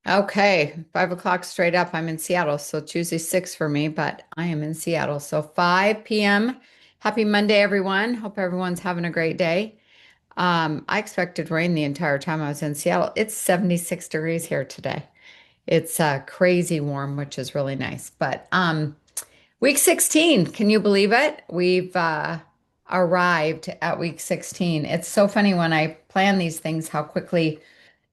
Okay, 5 o'clock straight up. I'm in Seattle, so it's usually 6 for me, but I am in Seattle. So 5 p.m. Happy Monday, everyone. Hope everyone's having a great day. I expected rain the entire time I was in Seattle. It's 76 degrees here today. It's crazy warm, which is really nice. But week 16, can you believe it? We've arrived at week 16. It's so funny when I plan these things, how quickly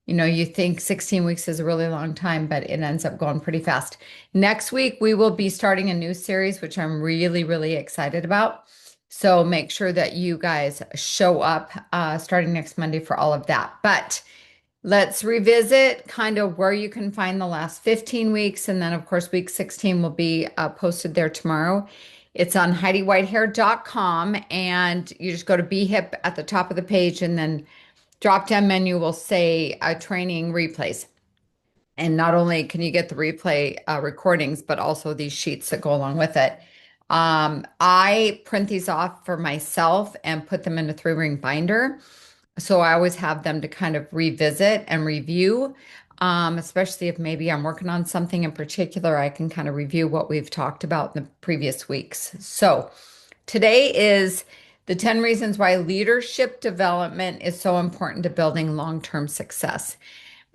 you think 16 weeks is a really long time, but it ends up going pretty fast. Next week, we will be starting a new series, which I'm really, really excited about. So make sure that you guys show up starting next Monday for all of that. But let's revisit kind of where you can find the last 15 weeks. And then, of course, week 16 will be posted there tomorrow. It's on HeidiWhitehair.com, and you just go to BHIP at the top of the page, and then drop down menu will say training replays. And not only can you get the replay recordings, but also these sheets that go along with it. I print these off for myself and put them in a 3-ring binder. So I always have them to kind of revisit and review, especially if maybe I'm working on something in particular, I can kind of review what we've talked about in the previous weeks. So today is the 10 reasons why leadership development is so important to building long-term success.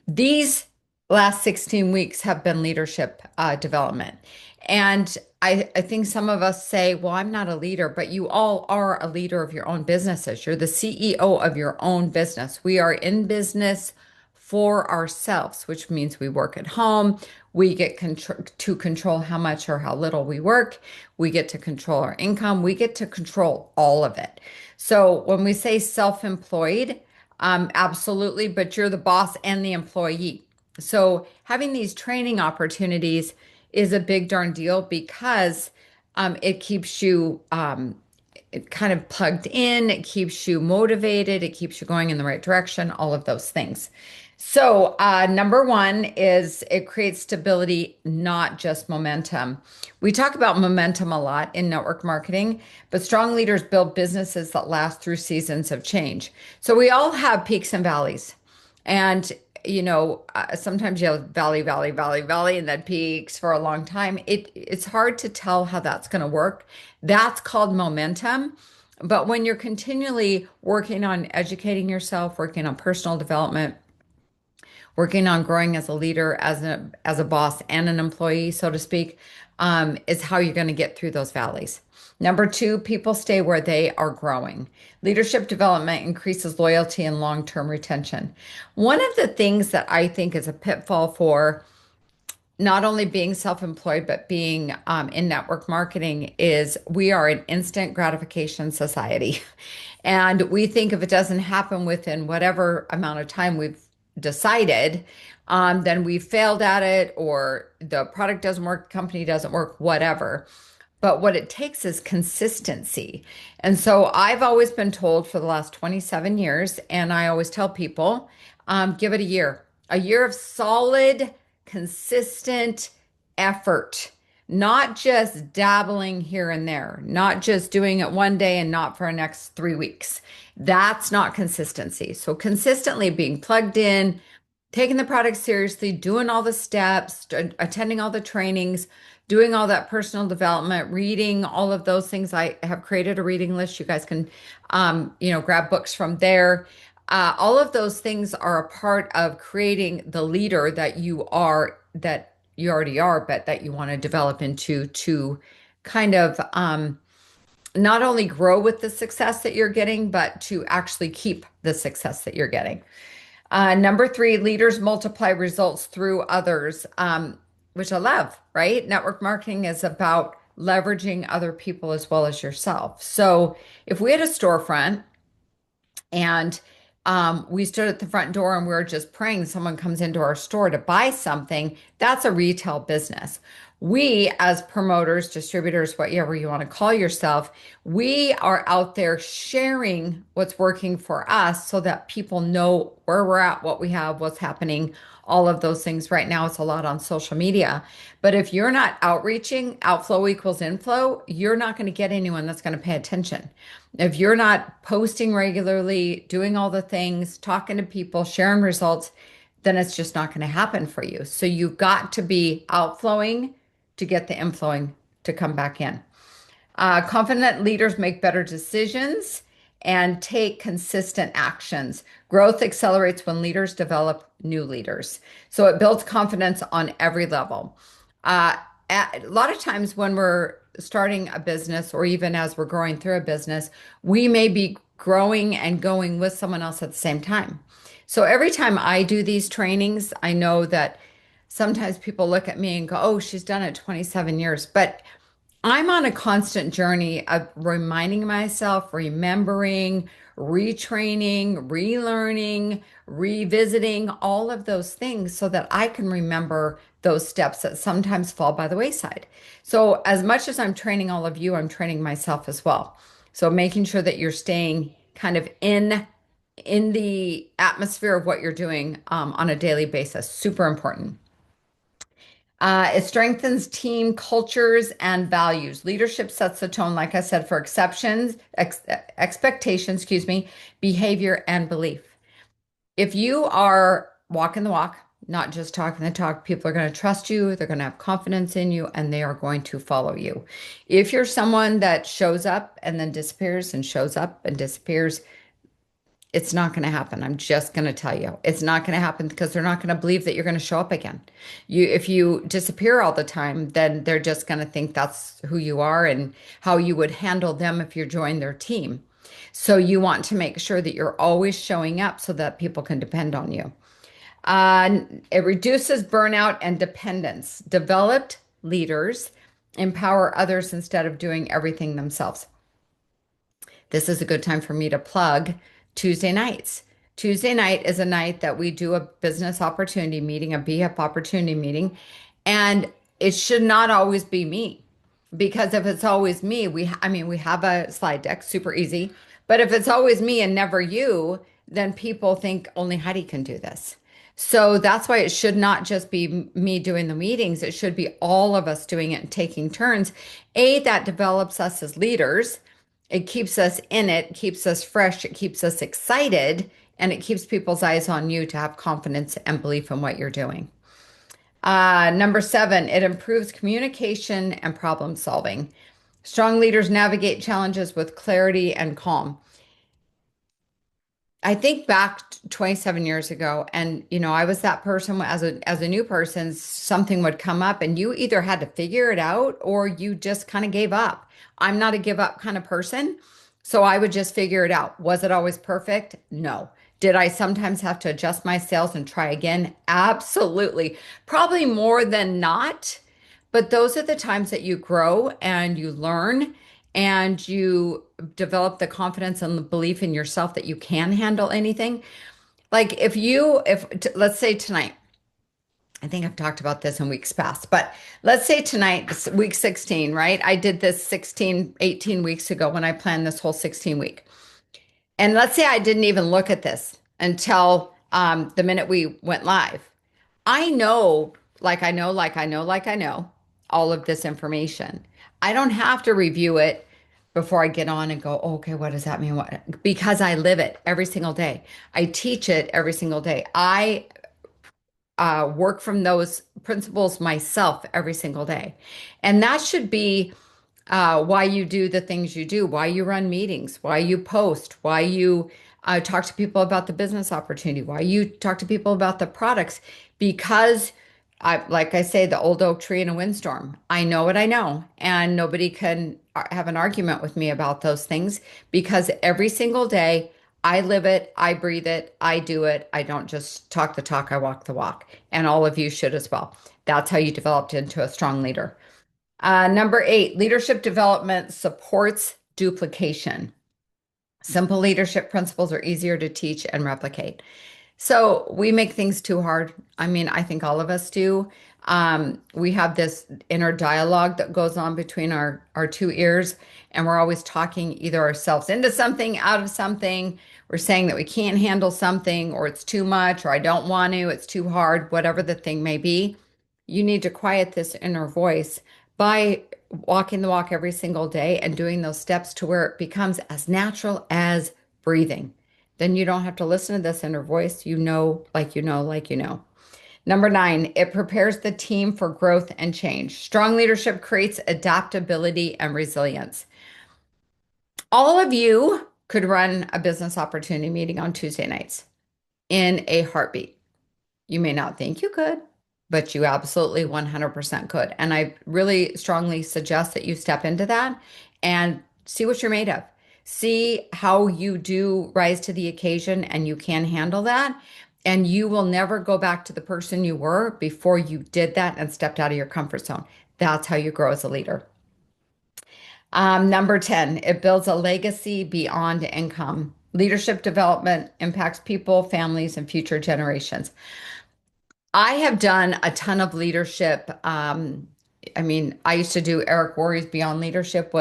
These last 16 weeks have been leadership development. And I think some of us say, well, I'm not a leader, but you all are a leader of your own businesses. You're the CEO of your own business. We are in business for ourselves, which means we work at home. We get to control how much or how little we work. We get to control our income. We get to control all of it. So when we say self-employed, absolutely, but you're the boss and the employee. So having these training opportunities is a big darn deal because it keeps you kind of plugged in, it keeps you motivated, it keeps you going in the right direction, all of those things. So, number one is it creates stability, not just momentum. We talk about momentum a lot in network marketing, but strong leaders build businesses that last through seasons of change. So, we all have peaks and valleys. And sometimes you have valley, valley, valley, valley, and then peaks for a long time. It's hard to tell how that's going to work. That's called momentum. But when you're continually working on educating yourself, working on personal development, working on growing as a leader, as a boss and an employee, so to speak, is how you're going to get through those valleys. Number two, people stay where they are growing. Leadership development increases loyalty and long-term retention. One of the things that I think is a pitfall for not only being self-employed, but being in network marketing is we are an instant gratification society. And we think if it doesn't happen within whatever amount of time we've decided, then we failed at it, or the product doesn't work, company doesn't work, whatever. But what it takes is consistency. And so I've always been told for the last 27 years, and I always tell people, give it a year of solid, consistent effort, not just dabbling here and there, not just doing it one day and not for the next 3 weeks. That's not consistency. So consistently being plugged in, taking the product seriously, doing all the steps, attending all the trainings, doing all that personal development, reading all of those things. I have created a reading list. You guys can, grab books from there. All of those things are a part of creating the leader that you are, that you already are, but that you want to develop into to kind of not only grow with the success that you're getting, but to actually keep the success that you're getting. Number three, leaders multiply results through others, which I love, right? Network marketing is about leveraging other people as well as yourself. So if we had a storefront and we stood at the front door and we were just praying someone comes into our store to buy something, that's a retail business. We, as promoters, distributors, whatever you want to call yourself, we are out there sharing what's working for us so that people know where we're at, what we have, what's happening, all of those things. Right now, it's a lot on social media. But if you're not outreaching, outflow equals inflow, you're not going to get anyone that's going to pay attention. If you're not posting regularly, doing all the things, talking to people, sharing results, then it's just not going to happen for you. So you've got to be outflowing to get the inflowing to come back in. Confident leaders make better decisions and take consistent actions. Growth accelerates when leaders develop new leaders. So it builds confidence on every level. Uh, a lot of times when we're starting a business or even as we're growing through a business, we may be growing and going with someone else at the same time. So every time I do these trainings, I know that sometimes people look at me and go, oh, she's done it 27 years. But I'm on a constant journey of reminding myself, remembering, retraining, relearning, revisiting all of those things so that I can remember those steps that sometimes fall by the wayside. So, as much as I'm training all of you, I'm training myself as well. So, making sure that you're staying kind of in the atmosphere of what you're doing on a daily basis, super important. It strengthens team cultures and values. Leadership sets the tone, like I said, for expectations, excuse me, behavior and belief. If you are walking the walk, not just talking the talk, people are going to trust you, they're going to have confidence in you, and they are going to follow you. If you're someone that shows up and then disappears and shows up and disappears, it's not going to happen. I'm just going to tell you. It's not going to happen because they're not going to believe that you're going to show up again. If you disappear all the time, then they're just going to think that's who you are and how you would handle them if you joined their team. So you want to make sure that you're always showing up so that people can depend on you. It reduces burnout and dependence. Developed leaders empower others instead of doing everything themselves. This is a good time for me to plug Tuesday nights. Tuesday night is a night that we do a business opportunity meeting, a BF opportunity meeting, and it should not always be me. Because if it's always me, I mean, we have a slide deck, super easy. But if it's always me and never you, then people think only Heidi can do this. So that's why it should not just be me doing the meetings. It should be all of us doing it and taking turns. A, that develops us as leaders. It keeps us in it, keeps us fresh, it keeps us excited, and it keeps people's eyes on you to have confidence and belief in what you're doing. Number 7, it improves communication and problem solving. Strong leaders navigate challenges with clarity and calm. I think back 27 years ago, and I was that person as a new person, something would come up and you either had to figure it out or you just kind of gave up. I'm not a give up kind of person, so I would just figure it out. Was it always perfect? No. Did I sometimes have to adjust my sails and try again? Absolutely. Probably more than not. But those are the times that you grow and you learn and you develop the confidence and the belief in yourself that you can handle anything. Like let's say tonight, I think I've talked about this in weeks past, but let's say tonight, week 16, right? I did this 16, 18 weeks ago when I planned this whole 16 week. And let's say I didn't even look at this until the minute we went live. I know, like I know all of this information. I don't have to review it before I get on and go, oh, okay, what does that mean? What? Because I live it every single day. I teach it every single day. I work from those principles myself every single day. And that should be why you do the things you do, why you run meetings, why you post, why you talk to people about the business opportunity, why you talk to people about the products. Because like I say, the old oak tree in a windstorm. I know what I know, and nobody can have an argument with me about those things because every single day I live it, I breathe it, I do it. I don't just talk the talk, I walk the walk. And all of you should as well. That's how you developed into a strong leader. Number 8, leadership development supports duplication. Simple leadership principles are easier to teach and replicate. So we make things too hard. I mean, I think all of us do. We have this inner dialogue that goes on between our two ears, and we're always talking either ourselves into something, out of something. We're saying that we can't handle something, or it's too much, or I don't want to, it's too hard, whatever the thing may be. You need to quiet this inner voice by walking the walk every single day and doing those steps to where it becomes as natural as breathing. then you don't have to listen to this inner voice. You know, like you know, like you know. Number nine, it prepares the team for growth and change. Strong leadership creates adaptability and resilience. All of you could run a business opportunity meeting on Tuesday nights in a heartbeat. You may not think you could, but you absolutely 100% could. And I really strongly suggest that you step into that and see what you're made of. See how you do rise to the occasion and you can handle that. And you will never go back to the person you were before you did that and stepped out of your comfort zone. That's how you grow as a leader. Number 10, it builds a legacy beyond income. Leadership development impacts people, families, and future generations. I have done a ton of leadership. I mean, I used to do Eric Worre's Beyond Leadership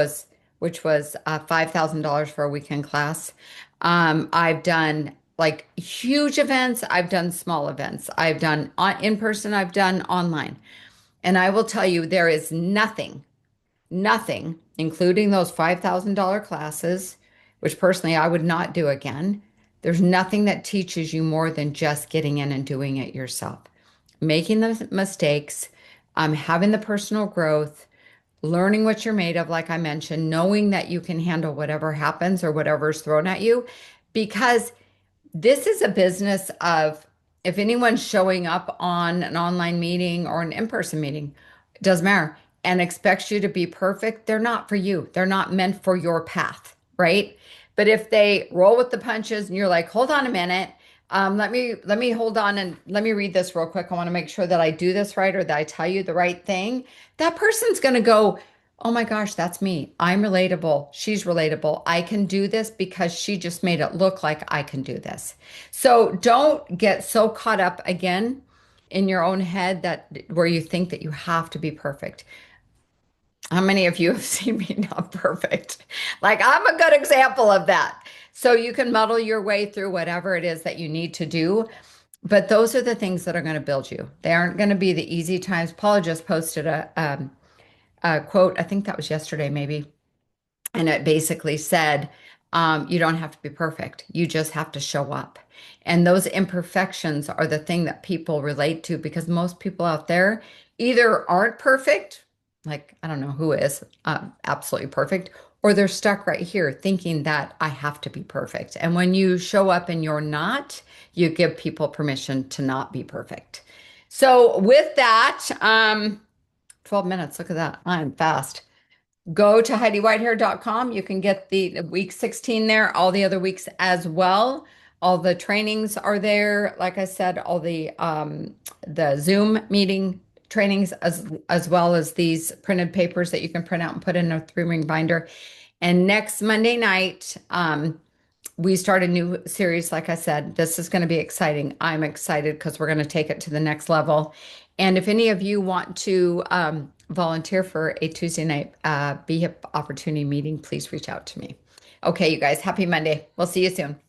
which was $5,000 for a weekend class. I've done like huge events. I've done small events. I've done in person. I've done online. And I will tell you, there is nothing, including those $5,000 classes, which personally I would not do again. There's nothing that teaches you more than just getting in and doing it yourself. Making the mistakes, having the personal growth, learning what you're made of, like I mentioned, knowing that you can handle whatever happens or whatever's thrown at you. Because this is a business of if anyone's showing up on an online meeting or an in-person meeting, it doesn't matter, and expects you to be perfect, they're not for you. They're not meant for your path, right? But if they roll with the punches and you're like, hold on a minute, let me hold on and let me read this real quick. I want to make sure that I do this right or that I tell you the right thing. That person's going to go, oh my gosh, that's me. I'm relatable. She's relatable. I can do this because she just made it look like I can do this. So don't get so caught up again in your own head that where you think that you have to be perfect. How many of you have seen me not perfect? Like I'm a good example of that. So you can muddle your way through whatever it is that you need to do. But those are the things that are going to build you. They aren't going to be the easy times. Paula just posted a quote, I think that was yesterday, maybe. And it basically said, you don't have to be perfect. You just have to show up. And those imperfections are the thing that people relate to because most people out there either aren't perfect, like I don't know who is absolutely perfect, or they're stuck right here thinking that I have to be perfect. And when you show up and you're not, you give people permission to not be perfect. So with that, 12 minutes, look at that. I'm fast. Go to HeidiWhitehair.com. You can get the week 16 there, all the other weeks as well. All the trainings are there. Like I said, all the Zoom meeting trainings as well as these printed papers that you can print out and put in a 3-ring binder. And next Monday night, we start a new series. Like I said, this is going to be exciting. I'm excited because we're going to take it to the next level. And if any of you want to volunteer for a Tuesday night BHIP opportunity meeting, please reach out to me. Okay, you guys, happy Monday. We'll see you soon.